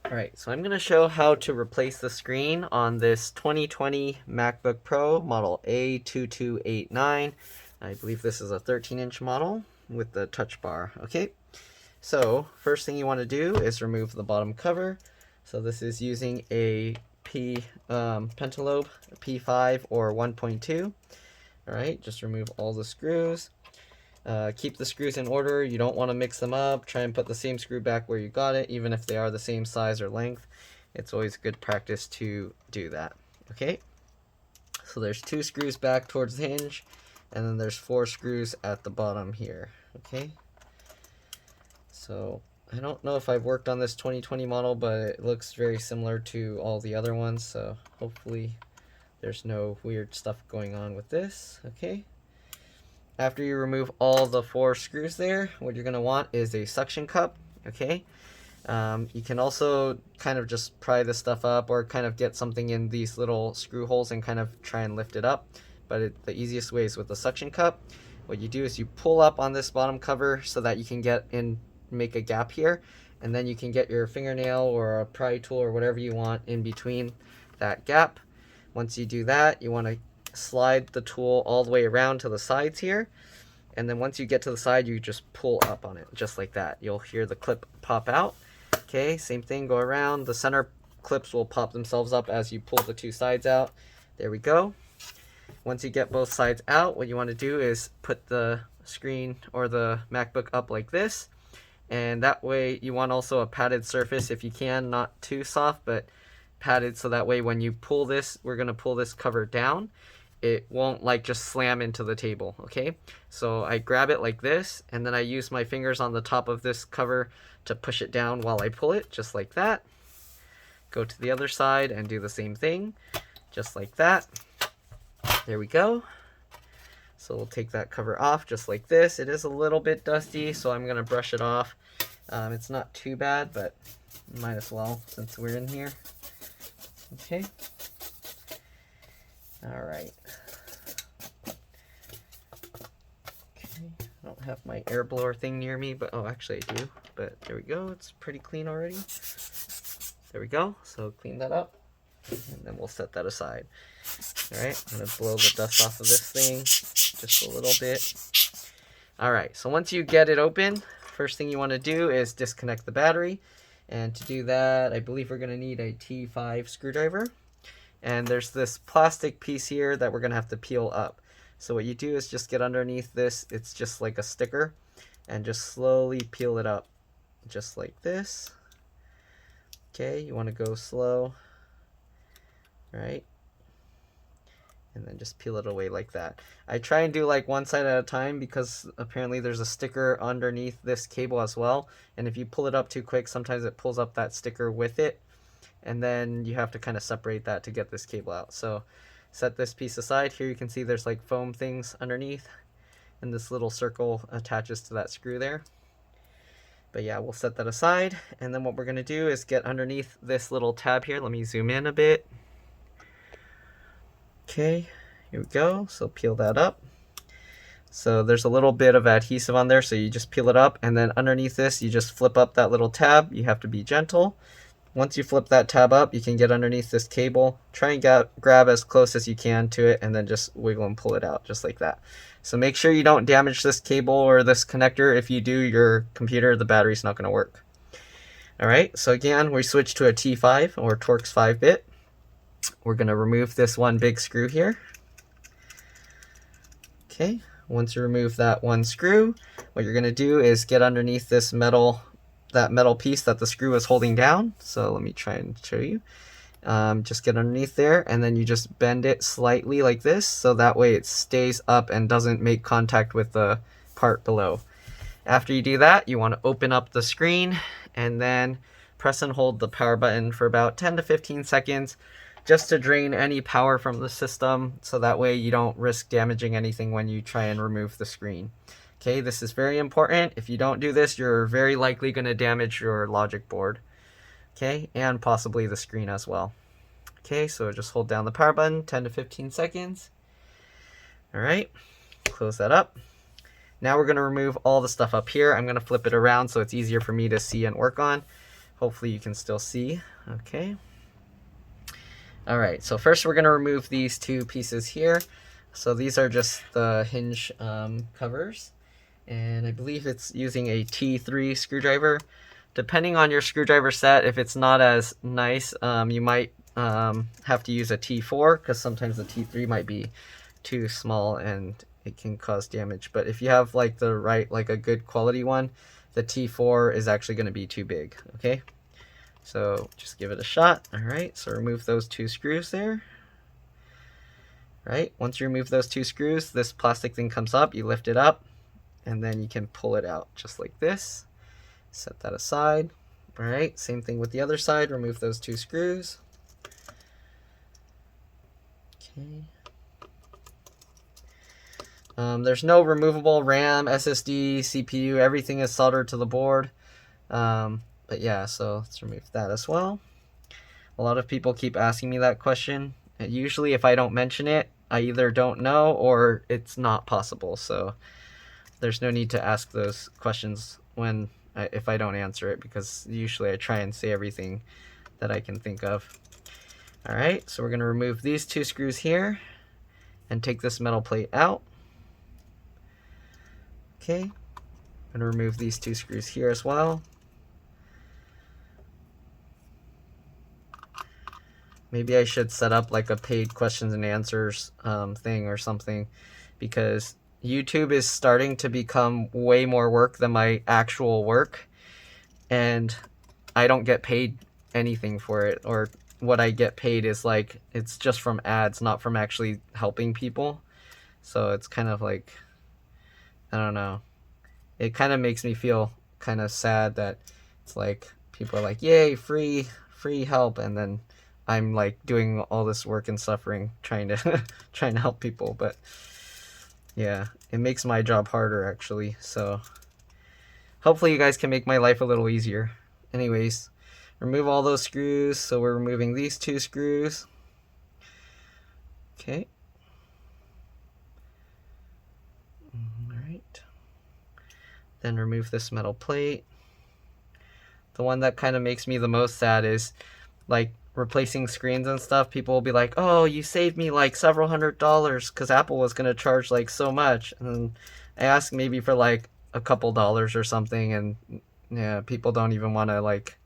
Alright, so I'm going to show how to replace the screen on this 2020 MacBook Pro model A2289. I believe this is a 13-inch model with the touch bar. Okay, so first thing you want to do is remove the bottom cover. So this is using a pentalobe P5 or 1.2. Alright, just remove all the screws. Keep the screws in order. You don't want to mix them up. Try and put the same screw back where you got it, even if they are the same size or length. It's always good practice to do that. Okay, so there's 2 screws back towards the hinge, and then there's 4 screws at the bottom here. Okay, so I don't know if I've worked on this 2020 model, but it looks very similar to all the other ones, so hopefully there's no weird stuff going on with this. Okay, after you remove all the 4 screws there, what you're going to want is a suction cup. Okay, you can also kind of just pry this stuff up or kind of get something in these little screw holes and kind of try and lift it up, but the easiest way is with the suction cup. What you do is you pull up on this bottom cover so that you can get in, make a gap here, and then you can get your fingernail or a pry tool or whatever you want in between that gap. Once you do that, you want to slide the tool all the way around to the sides here, and then once you get to the side, you just pull up on it just like that. You'll hear the clip pop out. Okay, same thing, go around. The center clips will pop themselves up as you pull the 2 sides out. There we go. Once you get both sides out, what you want to do is put the screen or the MacBook up like this, and that way you want also a padded surface if you can, not too soft but padded, so that way when you pull this, we're going to pull this cover down, it won't like just slam into the table. Okay, so I grab it like this, and then I use my fingers on the top of this cover to push it down while I pull it, just like that. Go to the other side and do the same thing, just like that. There we go. So we'll take that cover off just like this. It is a little bit dusty, so I'm going to brush it off. It's not too bad, but might as well since we're in here. Okay. Alright. Okay, I don't have my air blower thing near me, but oh, actually I do. But there we go, it's pretty clean already. There we go, so clean that up, and then we'll set that aside. Alright, I'm going to blow the dust off of this thing just a little bit. Alright, so once you get it open, first thing you want to do is disconnect the battery. And to do that, I believe we're going to need a T5 screwdriver. And there's this plastic piece here that we're going to have to peel up. So what you do is just get underneath this, it's just like a sticker, and just slowly peel it up, just like this. Okay, you want to go slow, right? And then just peel it away like that. I try and do like one side at a time because apparently there's a sticker underneath this cable as well. And if you pull it up too quick, sometimes it pulls up that sticker with it. And then you have to kind of separate that to get this cable out. So set this piece aside. Here you can see there's like foam things underneath, and this little circle attaches to that screw there. But yeah, we'll set that aside. And then what we're going to do is get underneath this little tab here. Let me zoom in a bit. Okay, here we go. So peel that up. So there's a little bit of adhesive on there, so you just peel it up, and then underneath this you just flip up that little tab. You have to be gentle. Once you flip that tab up, you can get underneath this cable. Try and grab as close as you can to it, and then just wiggle and pull it out just like that. So make sure you don't damage this cable or this connector. If you do, your computer, the battery's not going to work. Alright, so again, we switch to a T5 or Torx 5-bit. We're going to remove this one big screw here. Okay, once you remove that one screw, what you're going to do is get underneath this metal piece that the screw is holding down. So let me try and show you. Just get underneath there, and then you just bend it slightly like this, so that way it stays up and doesn't make contact with the part below. After you do that, you want to open up the screen and then press and hold the power button for about 10 to 15 seconds just to drain any power from the system, so that way you don't risk damaging anything when you try and remove the screen. Okay, this is very important. If you don't do this, you're very likely going to damage your logic board. Okay, and possibly the screen as well. Okay, so just hold down the power button, 10 to 15 seconds. Alright, close that up. Now we're going to remove all the stuff up here. I'm going to flip it around so it's easier for me to see and work on. Hopefully you can still see. Okay. All right, so first we're going to remove these two pieces here. So these are just the hinge covers, and I believe it's using a T3 screwdriver. Depending on your screwdriver set, if it's not as nice, you might have to use a T4, because sometimes the T3 might be too small and it can cause damage. But if you have like the right, like a good quality one, the T4 is actually going to be too big. Okay. So just give it a shot. All right, so remove those two screws there. Right, once you remove those two screws, this plastic thing comes up, you lift it up, and then you can pull it out just like this. Set that aside. All right, same thing with the other side, remove those two screws. Okay. There's no removable RAM, SSD, CPU, everything is soldered to the board. But yeah, so let's remove that as well. A lot of people keep asking me that question. And usually if I don't mention it, I either don't know or it's not possible. So there's no need to ask those questions if I don't answer it, because usually I try and say everything that I can think of. All right, so we're going to remove these two screws here and take this metal plate out. Okay, I'm going to remove these two screws here as well. Maybe I should set up like a paid questions and answers thing or something, because YouTube is starting to become way more work than my actual work, and I don't get paid anything for it, or what I get paid is like, it's just from ads, not from actually helping people. So it's kind of like, I don't know. It kind of makes me feel kind of sad that it's like people are like, yay, free help, and then I'm like doing all this work and suffering trying to help people. But yeah, it makes my job harder actually. So hopefully you guys can make my life a little easier. Anyways, remove all those screws. So we're removing these two screws. Okay. All right. Then remove this metal plate. The one that kind of makes me the most sad is like replacing screens and stuff. People will be like, oh, you saved me like several $100s because Apple was going to charge like so much. And I ask maybe for like a couple dollars or something, and yeah, people don't even want to like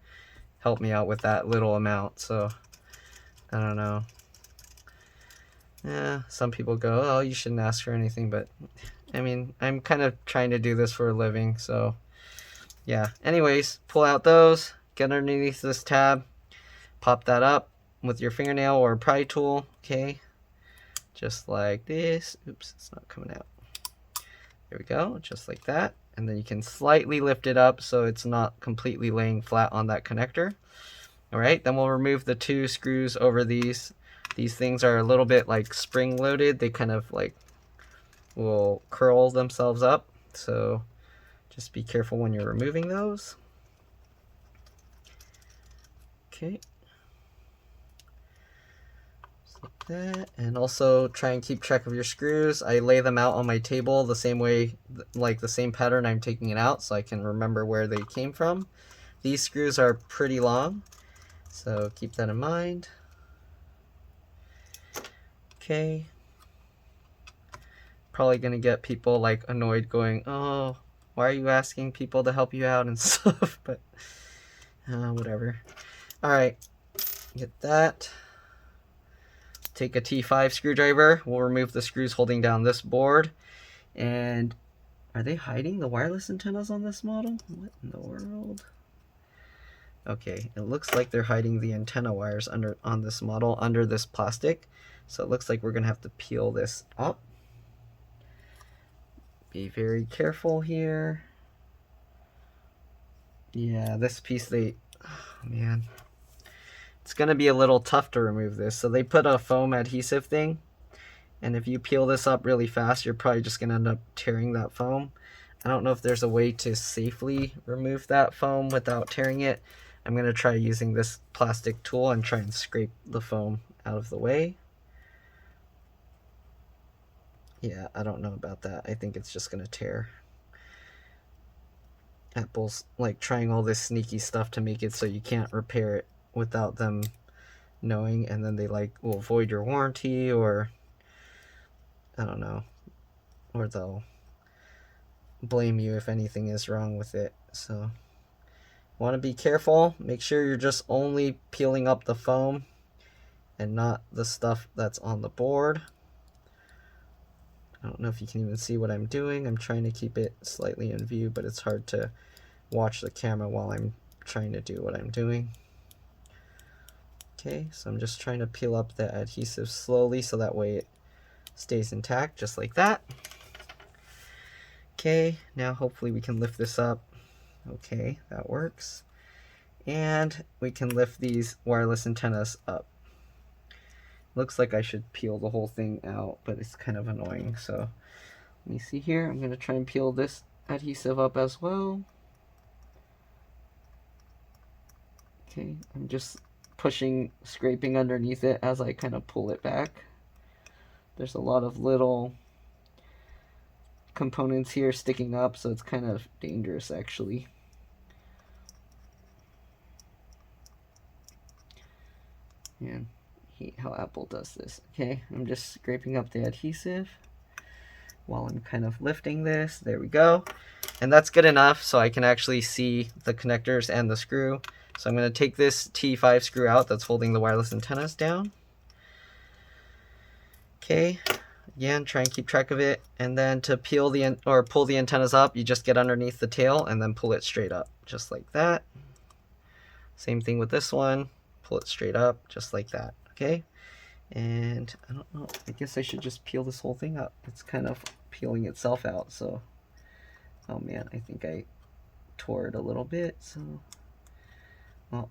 help me out with that little amount. So I don't know. Yeah, some people go, oh, you shouldn't ask for anything, but I mean, I'm kind of trying to do this for a living, so yeah. Anyways, pull out those, get underneath this tab, pop that up with your fingernail or pry tool, okay? Just like this. Oops, it's not coming out. There we go, just like that. And then you can slightly lift it up so it's not completely laying flat on that connector. All right, then we'll remove the two screws over these. These things are a little bit like spring loaded. They kind of like will curl themselves up. So just be careful when you're removing those. Okay. Just like that. And also try and keep track of your screws. I lay them out on my table the same way, like the same pattern I'm taking it out, so I can remember where they came from. These screws are pretty long, so keep that in mind. Okay. Probably gonna get people like annoyed going, oh, why are you asking people to help you out and stuff, but whatever. All right, get that. Take a T5 screwdriver. We'll remove the screws holding down this board. And are they hiding the wireless antennas on this model? What in the world? Okay, it looks like they're hiding the antenna wires on this model under this plastic. So it looks like we're gonna have to peel this up. Be very careful here. Yeah, this piece, oh man. It's gonna be a little tough to remove this. So they put a foam adhesive thing, and if you peel this up really fast, you're probably just gonna end up tearing that foam. I don't know if there's a way to safely remove that foam without tearing it. I'm gonna try using this plastic tool and try and scrape the foam out of the way. Yeah, I don't know about that. I think it's just gonna tear. Apple's like trying all this sneaky stuff to make it so you can't repair it without them knowing, and then they like will void your warranty, or I don't know, or they'll blame you if anything is wrong with it. So want to be careful. Make sure you're just only peeling up the foam and not the stuff that's on the board. I don't know if you can even see what I'm doing. I'm trying to keep it slightly in view, but it's hard to watch the camera while I'm trying to do what I'm doing. Okay, so I'm just trying to peel up the adhesive slowly so that way it stays intact, just like that. Okay, now hopefully we can lift this up. Okay, that works. And we can lift these wireless antennas up. Looks like I should peel the whole thing out, but it's kind of annoying. So let me see here. I'm going to try and peel this adhesive up as well. Okay, I'm just scraping underneath it as I kind of pull it back. There's a lot of little components here sticking up, so it's kind of dangerous actually. And hate how Apple does this. Okay, I'm just scraping up the adhesive while I'm kind of lifting this. There we go. And that's good enough so I can actually see the connectors and the screw. So I'm going to take this T5 screw out that's holding the wireless antennas down. Okay, again, try and keep track of it. And then to pull the antennas up, you just get underneath the tail and then pull it straight up, just like that. Same thing with this one. Pull it straight up, just like that. Okay, and I don't know, I guess I should just peel this whole thing up. It's kind of peeling itself out, so, oh man, I think I tore it a little bit, so, well,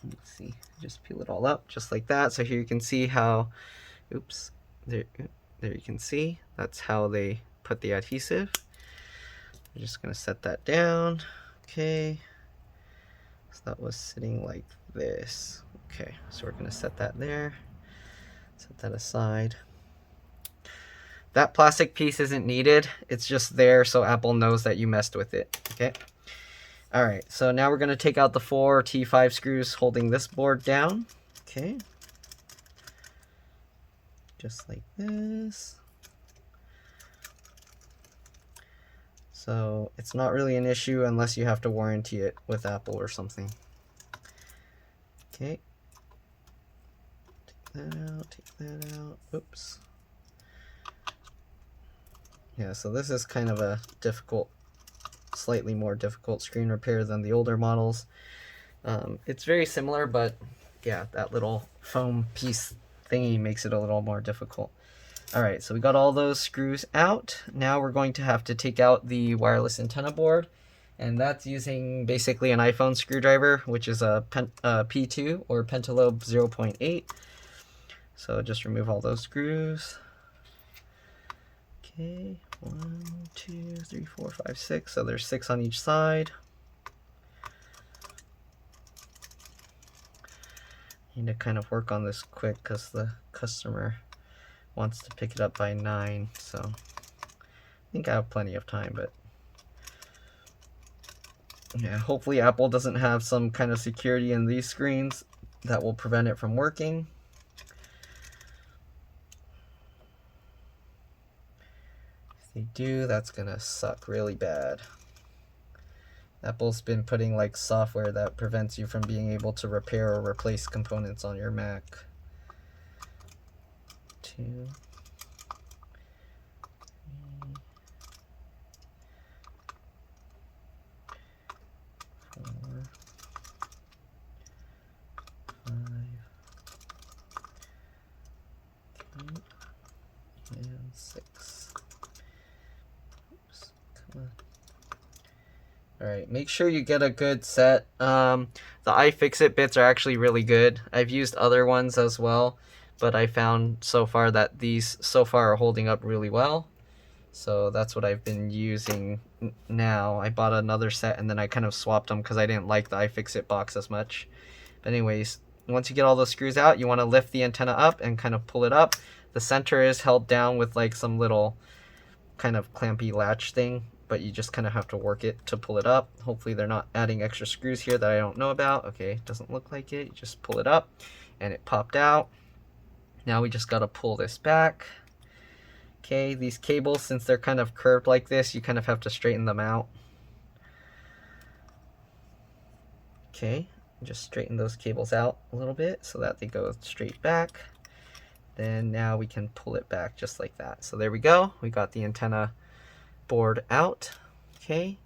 let me see, just peel it all up, just like that. So here you can see how, oops, there you can see, that's how they put the adhesive. I'm just gonna set that down, okay, so that was sitting like this. Okay, so we're going to set that there, set that aside. That plastic piece isn't needed, it's just there so Apple knows that you messed with it. Okay, alright, so now we're going to take out the 4 T5 screws holding this board down. Okay, just like this. So it's not really an issue unless you have to warranty it with Apple or something. Okay, take that out, oops. Yeah, so this is kind of a difficult, slightly more difficult screen repair than the older models. It's very similar, but yeah, that little foam piece thingy makes it a little more difficult. Alright, so we got all those screws out. Now we're going to have to take out the wireless antenna board. And that's using basically an iPhone screwdriver, which is a P2 or pentalobe 0.8. So just remove all those screws. Okay, 1, 2, 3, 4, 5, 6. So there's 6 on each side. Need to kind of work on this quick because the customer wants to pick it up by 9. So I think I have plenty of time, but yeah, hopefully Apple doesn't have some kind of security in these screens that will prevent it from working. If they do, that's gonna suck really bad. Apple's been putting like software that prevents you from being able to repair or replace components on your Mac. 2, 3, 4, 5, 8, and 6. Oops, come on. Alright, make sure you get a good set. The iFixit bits are actually really good. I've used other ones as well, but I found so far that these so far are holding up really well. So that's what I've been using now. I bought another set and then I kind of swapped them because I didn't like the iFixit box as much. But anyways, once you get all those screws out, you want to lift the antenna up and kind of pull it up. The center is held down with like some little kind of clampy latch thing. but you just kind of have to work it to pull it up. Hopefully they're not adding extra screws here that I don't know about. Okay, doesn't look like it. You just pull it up and it popped out. Now we just got to pull this back. Okay, these cables, since they're kind of curved like this, you kind of have to straighten them out. Okay, just straighten those cables out a little bit so that they go straight back. Then now we can pull it back just like that. So there we go. We got the antenna board out. Okay,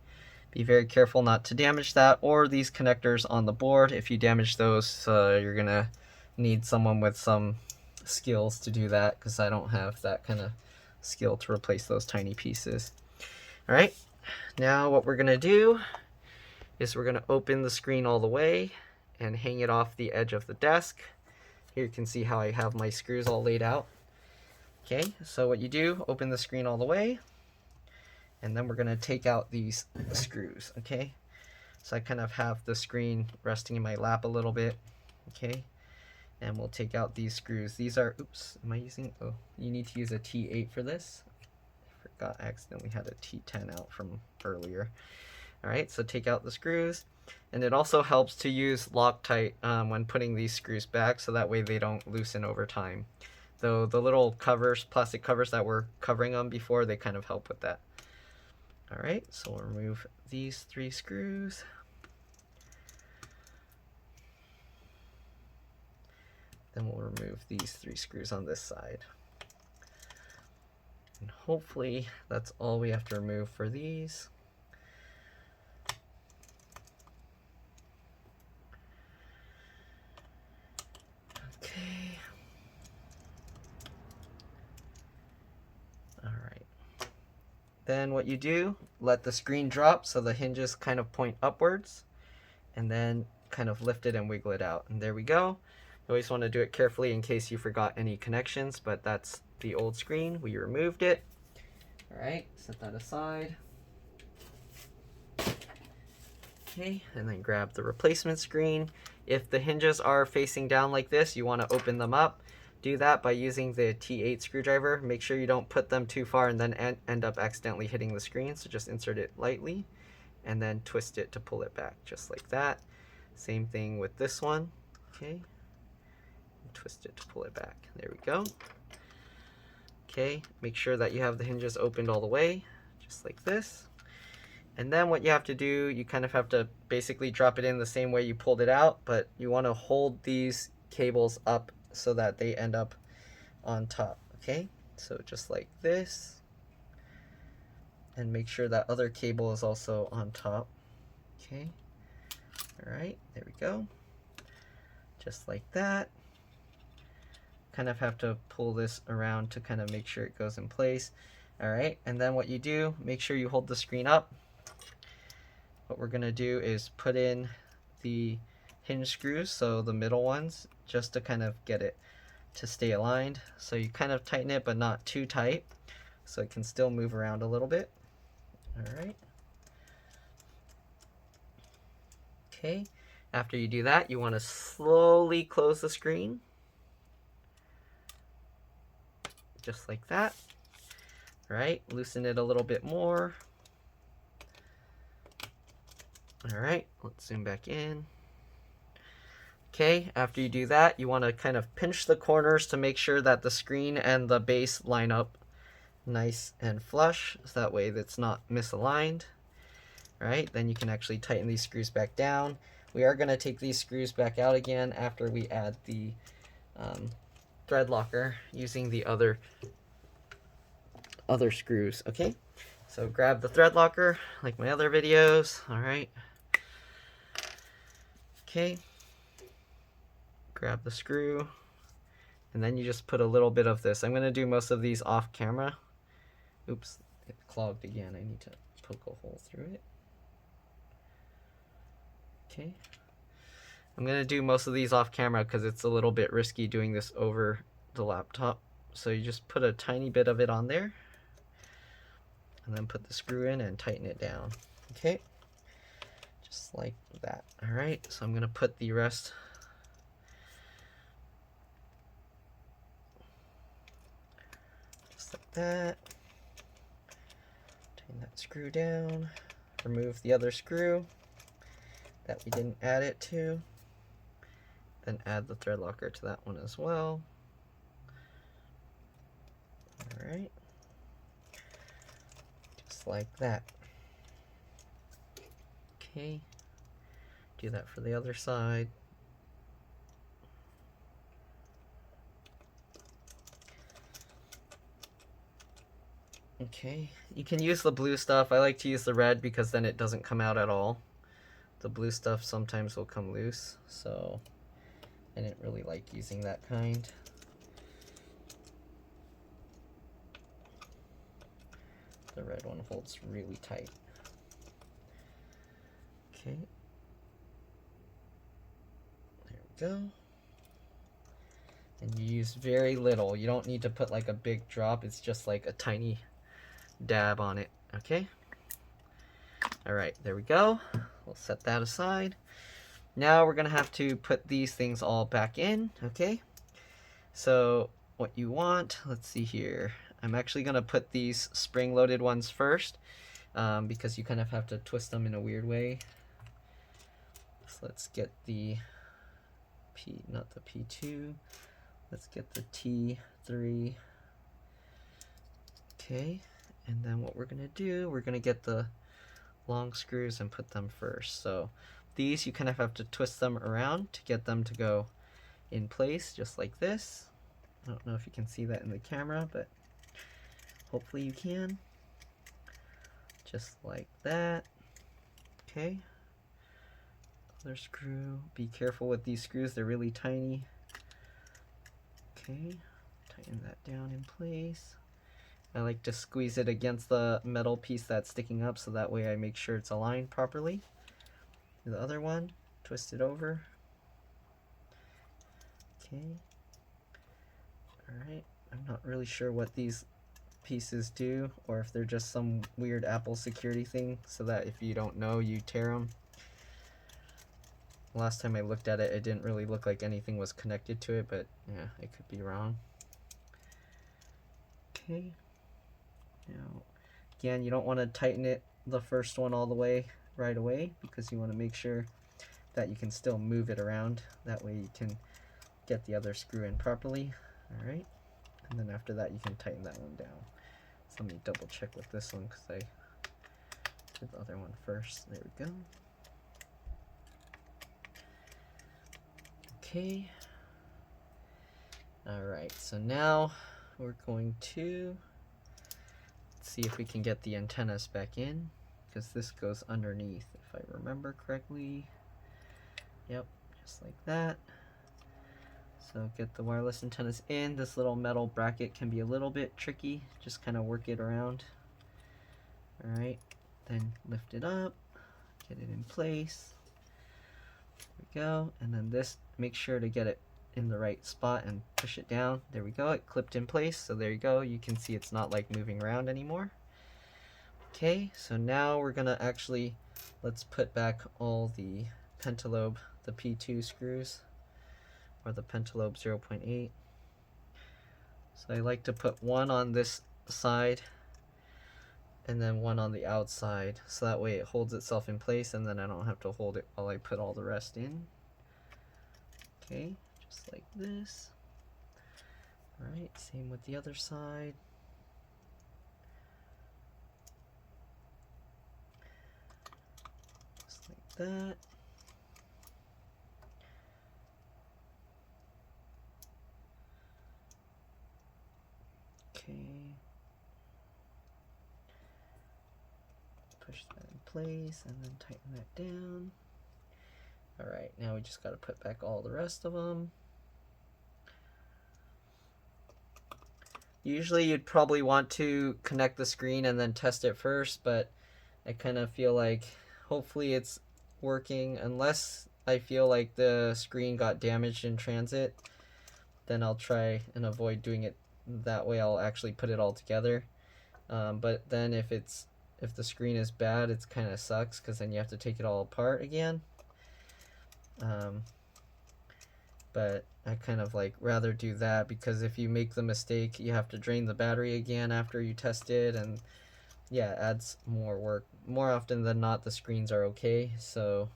be very careful not to damage that or these connectors on the board. If you damage those, you're gonna need someone with some skills to do that, because I don't have that kind of skill to replace those tiny pieces. All right, now what we're gonna do is we're gonna open the screen all the way and hang it off the edge of the desk. Here you can see how I have my screws all laid out. Okay, so what you do, open the screen all the way, and then we're gonna take out these screws, okay? So I kind of have the screen resting in my lap a little bit, okay? And we'll take out these screws. These are, oops, am I using, oh, you need to use a T8 for this. I forgot I accidentally had a T10 out from earlier. All right, so take out the screws. And it also helps to use Loctite when putting these screws back, so that way they don't loosen over time. Though the little covers, plastic covers that were covering them before, they kind of help with that. All right, so we'll remove these 3 screws. Then we'll remove these 3 screws on this side. And hopefully that's all we have to remove for these. Okay. All right. Then what you do, let the screen drop so the hinges kind of point upwards, and then kind of lift it and wiggle it out. And there we go. You always want to do it carefully in case you forgot any connections, but that's the old screen. We removed it. All right, set that aside. Okay, and then grab the replacement screen. If the hinges are facing down like this, you want to open them up. Do that by using the T8 screwdriver. Make sure you don't put them too far and then end up accidentally hitting the screen. So just insert it lightly and then twist it to pull it back, just like that. Same thing with this one. Okay, twist it to pull it back. There we go. Okay, make sure that you have the hinges opened all the way, just like this. And then what you have to do, you kind of have to basically drop it in the same way you pulled it out, but you want to hold these cables up so that they end up on top, okay? So just like this. And make sure that other cable is also on top, okay? All right, there we go. Just like that. Kind of have to pull this around to kind of make sure it goes in place. All right, and then what you do, make sure you hold the screen up. What we're gonna do is put in the hinge screws, so the middle ones, just to kind of get it to stay aligned. So you kind of tighten it, but not too tight, so it can still move around a little bit. All right. Okay, after you do that, you want to slowly close the screen. Just like that. All right, loosen it a little bit more. All right, let's zoom back in. Okay, after you do that, you want to kind of pinch the corners to make sure that the screen and the base line up nice and flush, so that way it's not misaligned. All right, then you can actually tighten these screws back down. We are going to take these screws back out again after we add the thread locker using the other screws, okay? So grab the thread locker like my other videos. All right. Okay. Grab the screw, and then you just put a little bit of this. I'm going to do most of these off camera. Oops, it clogged again. I need to poke a hole through it. Okay. I'm going to do most of these off camera because it's a little bit risky doing this over the laptop. So you just put a tiny bit of it on there, and then put the screw in and tighten it down. Okay, just like that. All right, so I'm going to put the rest just like that. Tighten that screw down. Remove the other screw that we didn't add it to. Then add the thread locker to that one as well. Alright. Just like that. Okay. Do that for the other side. Okay, you can use the blue stuff. I like to use the red because then it doesn't come out at all. The blue stuff sometimes will come loose, so I didn't really like using that kind. The red one holds really tight. Okay. There we go. And you use very little. You don't need to put like a big drop. It's just like a tiny dab on it. Okay. All right, there we go. We'll set that aside. Now we're gonna have to put these things all back in. Okay. So what you want, let's see here. I'm actually gonna put these spring-loaded ones first because you kind of have to twist them in a weird way. So let's get the not the P2. Let's get the T3. Okay, and then what we're gonna do, we're gonna get the long screws and put them first. So these, you kind of have to twist them around to get them to go in place, just like this. I don't know if you can see that in the camera, but hopefully you can. Just like that. Okay. Other screw. Be careful with these screws, they're really tiny. Okay, tighten that down in place. I like to squeeze it against the metal piece that's sticking up so that way I make sure it's aligned properly. The other one, twist it over. Okay. Alright, I'm not really sure what these pieces do or if they're just some weird Apple security thing so that if you don't know, you tear them. Last time I looked at it, it didn't really look like anything was connected to it, but yeah, I could be wrong. Okay. Now, again, you don't want to tighten it, the first one, all the way right away because you want to make sure that you can still move it around. That way you can get the other screw in properly. Alright. And then after that, you can tighten that one down. So let me double check with this one because I did the other one first. There we go. Okay. Alright, so now we're going to see if we can get the antennas back in because this goes underneath if I remember correctly. Yep, just like that. So get the wireless antennas in. This little metal bracket can be a little bit tricky. Just kind of work it around. Alright, then lift it up, get it in place. There we go. And then this, make sure to get it in the right spot and push it down. There we go, it clipped in place. So there you go, you can see it's not like moving around anymore. Okay, so now we're gonna actually, let's put back all the pentalobe, the P2 screws, or the pentalobe 0.8. So I like to put one on this side and then one on the outside, so that way it holds itself in place and then I don't have to hold it while I put all the rest in. Okay, just like this. Alright, same with the other side. Just like that. Okay. Push that in place and then tighten that down. Alright, now we just got to put back all the rest of them. Usually you'd probably want to connect the screen and then test it first, but I kind of feel like hopefully it's working. Unless I feel like the screen got damaged in transit, then I'll try and avoid doing it that way. I'll actually put it all together. But then if the screen is bad, it's kind of sucks because then you have to take it all apart again. But I kind of like rather do that because if you make the mistake, you have to drain the battery again after you test it, and yeah, it adds more work. More often than not, the screens are okay, so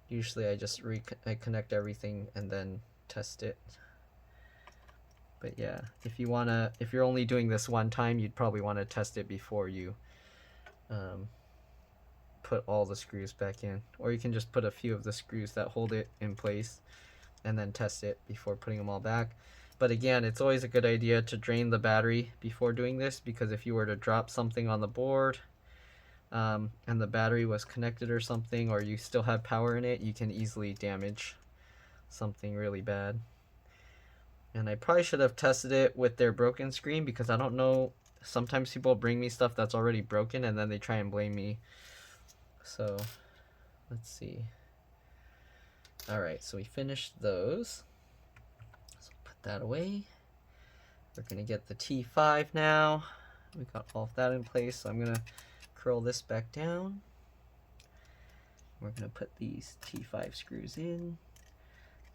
usually I just I connect everything and then test it. But yeah, if you're only doing this one time, you'd probably want to test it before you put all the screws back in. Or you can just put a few of the screws that hold it in place and then test it before putting them all back. But again, it's always a good idea to drain the battery before doing this, because if you were to drop something on the board and the battery was connected or something, or you still have power in it, you can easily damage something really bad. And I probably should have tested it with their broken screen, because I don't know, sometimes people bring me stuff that's already broken and then they try and blame me. So let's see. Alright, so we finished those. So put that away. We're gonna get the T5 now. We got all of that in place, so I'm gonna curl this back down. We're gonna put these T5 screws in.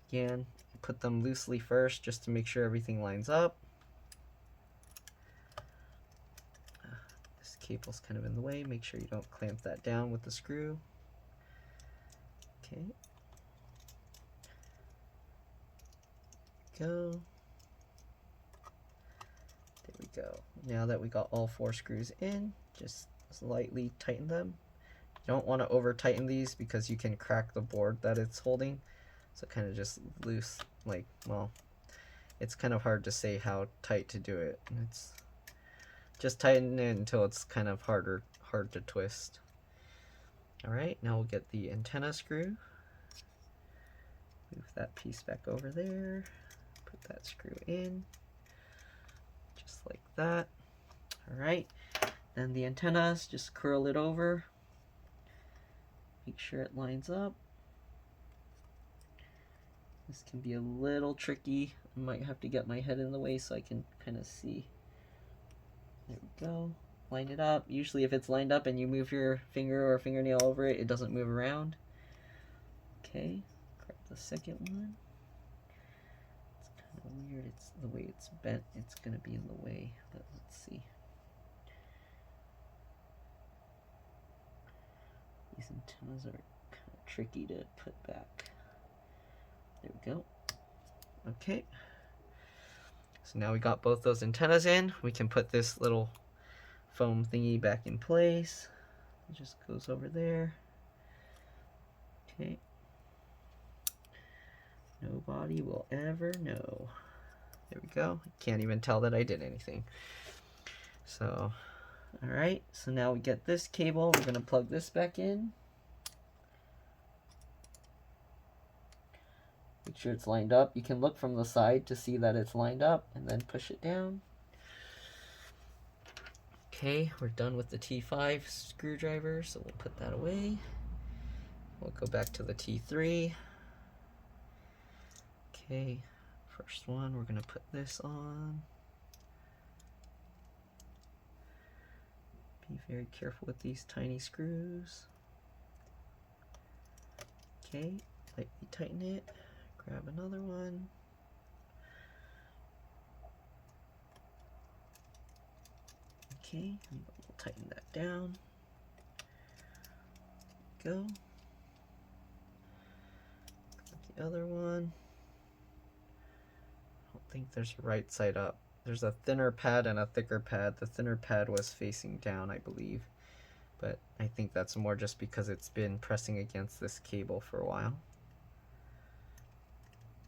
Again, put them loosely first just to make sure everything lines up. This cable's kind of in the way. Make sure you don't clamp that down with the screw. Okay. Go. There we go. Now that we got all 4 screws in, just slightly tighten them. You don't want to over tighten these because you can crack the board that it's holding. So kind of just loose, like, well, it's kind of hard to say how tight to do it. It's just tighten it until it's kind of hard to twist. Alright, now we'll get the antenna screw. Move that piece back over there. Put that screw in. Just like that. Alright, then the antennas, just curl it over. Make sure it lines up. This can be a little tricky. I might have to get my head in the way so I can kind of see. There we go. Line it up. Usually if it's lined up and you move your finger or fingernail over it, it doesn't move around. Okay, grab the second one. It's kind of weird. It's the way it's bent. It's going to be in the way. But let's see. These antennas are kind of tricky to put back. There we go. Okay. So now we got both those antennas in. We can put this little foam thingy back in place. It just goes over there. Okay. Nobody will ever know. There we go. Can't even tell that I did anything. So, alright. So now we get this cable. We're going to plug this back in. Make sure it's lined up. You can look from the side to see that it's lined up and then push it down. Okay, we're done with the T5 screwdriver, so we'll put that away. We'll go back to the T3. Okay, first one, we're going to put this on. Be very careful with these tiny screws. Okay, lightly tighten it. Grab another one. Okay, and we'll tighten that down. Go. Grab the other one. I don't think there's a right side up. There's a thinner pad and a thicker pad. The thinner pad was facing down, I believe. But I think that's more just because it's been pressing against this cable for a while.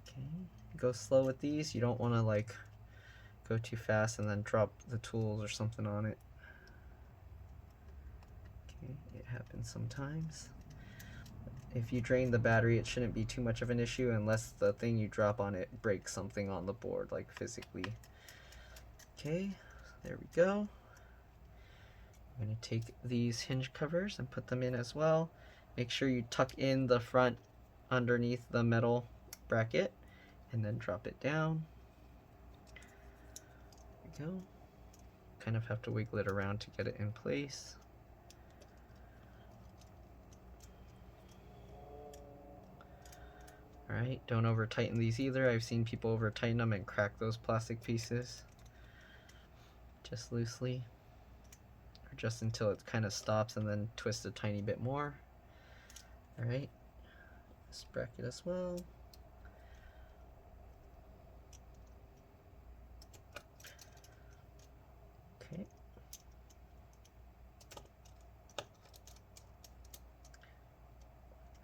Okay, go slow with these. You don't want to like go too fast and then drop the tools or something on it. Okay, it happens sometimes. If you drain the battery, it shouldn't be too much of an issue unless the thing you drop on it breaks something on the board, like physically. Okay, there we go. I'm going to take these hinge covers and put them in as well. Make sure you tuck in the front underneath the metal bracket and then drop it down. There we go. Kind of have to wiggle it around to get it in place. Alright, don't over tighten these either. I've seen people over tighten them and crack those plastic pieces. Just loosely. just until it kind of stops, and then twist a tiny bit more. All right, this bracket as well. Okay.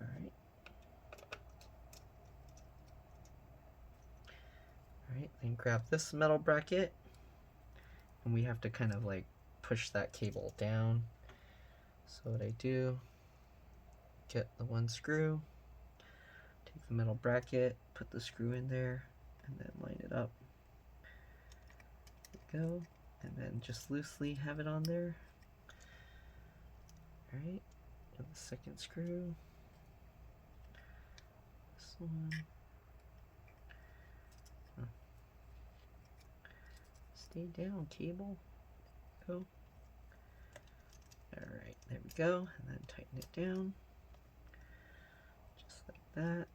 All right. All right, then grab this metal bracket, and we have to kind of like push that cable down. So what I do, get the one screw, take the metal bracket, put the screw in there, and then line it up. There we go. And then just loosely have it on there. Alright, and the second screw. This one. Oh. Stay down, cable. Go. Alright, there we go. And then tighten it down. Just like that.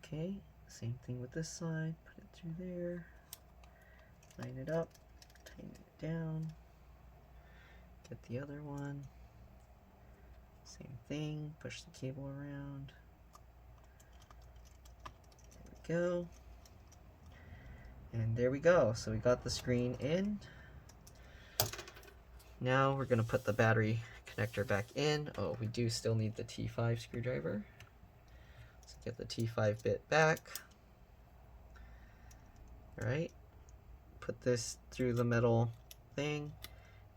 Okay, same thing with this side. Put it through there. Line it up. Tighten it down. Get the other one. Same thing. Push the cable around. There we go. And there we go. So we got the screen in. Now we're going to put the battery connector back in. Oh, we do still need the T5 screwdriver. So get the T5 bit back. Alright. Put this through the metal thing,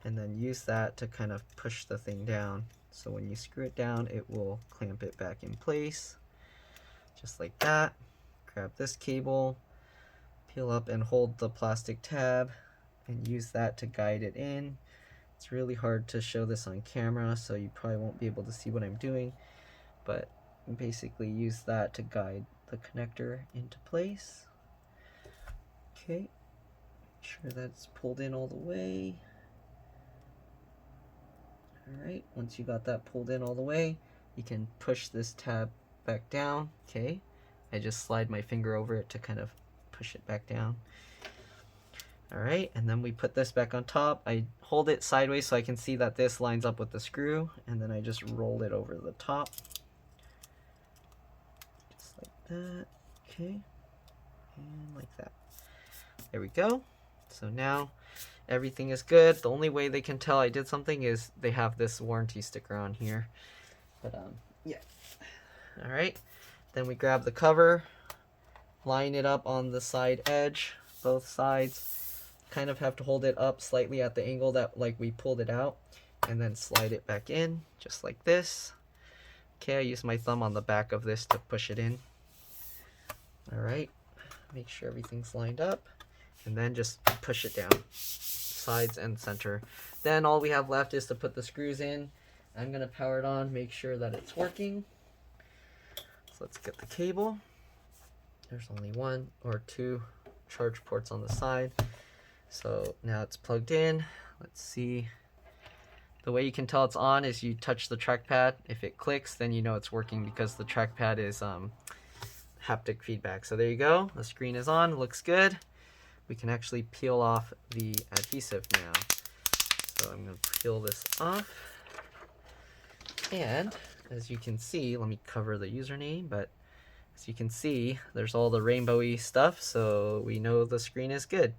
and then use that to kind of push the thing down. So when you screw it down, it will clamp it back in place. Just like that. Grab this cable, peel up and hold the plastic tab, and use that to guide it in. It's really hard to show this on camera, so you probably won't be able to see what I'm doing, but basically use that to guide the connector into place. Okay, make sure that's pulled in all the way. Alright, once you got that pulled in all the way, you can push this tab back down. Okay, I just slide my finger over it to kind of push it back down. Alright, and then we put this back on top. I hold it sideways so I can see that this lines up with the screw, and then I just roll it over the top. Just like that. Okay, and like that. There we go. So now everything is good. The only way they can tell I did something is they have this warranty sticker on here. But yeah. Alright, then we grab the cover, line it up on the side edge, both sides. Kind of have to hold it up slightly at the angle that like we pulled it out, and then slide it back in just like this. Okay, I use my thumb on the back of this to push it in. Alright, make sure everything's lined up, and then just push it down, sides and center. Then all we have left is to put the screws in. I'm gonna power it on, make sure that it's working. So let's get the cable. There's only one or two charge ports on the side. So now it's plugged in. Let's see. The way you can tell it's on is you touch the trackpad. If it clicks, then you know it's working because the trackpad is haptic feedback. So there you go. The screen is on. Looks good. We can actually peel off the adhesive now. So I'm going to peel this off. And as you can see, let me cover the username, but as you can see, there's all the rainbowy stuff, so we know the screen is good.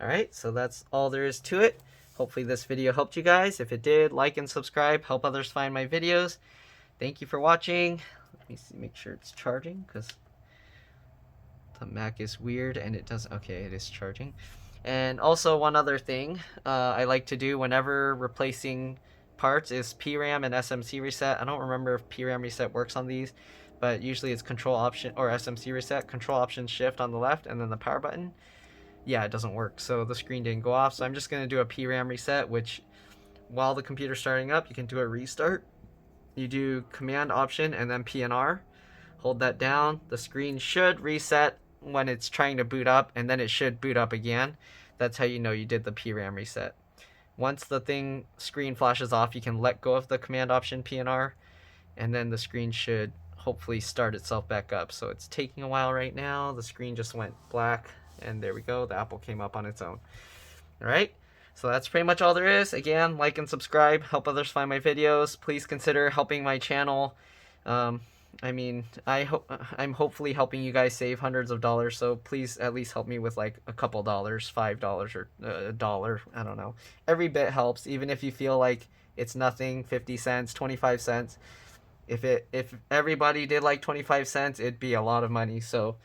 Alright, so that's all there is to it. Hopefully this video helped you guys. If it did, like and subscribe. Help others find my videos. Thank you for watching. Let me see, make sure it's charging, because the Mac is weird and it doesn't. Okay, it is charging. And also one other thing I like to do whenever replacing parts is PRAM and SMC reset. I don't remember if PRAM reset works on these, but usually it's Control Option or SMC reset, Control Option Shift on the left, and then the power button. Yeah, it doesn't work, so the screen didn't go off. So I'm just going to do a PRAM reset, which while the computer's starting up, you can do a restart. You do Command Option and then PNR. Hold that down. The screen should reset when it's trying to boot up, and then it should boot up again. That's how you know you did the PRAM reset. Once the screen flashes off, you can let go of the Command Option PNR, and then the screen should hopefully start itself back up. So it's taking a while right now. The screen just went black, and there we go. The apple came up on its own. All right. So that's pretty much all there is. Again, like and subscribe, help others find my videos. Please consider helping my channel. I mean, I'm hopefully helping you guys save hundreds of dollars. So please at least help me with like a couple dollars, $5 or a dollar. I don't know. Every bit helps, even if you feel like it's nothing. 50 cents, 25 cents. If everybody did like 25 cents, it'd be a lot of money. So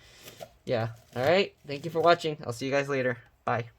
yeah. All right. Thank you for watching. I'll see you guys later. Bye.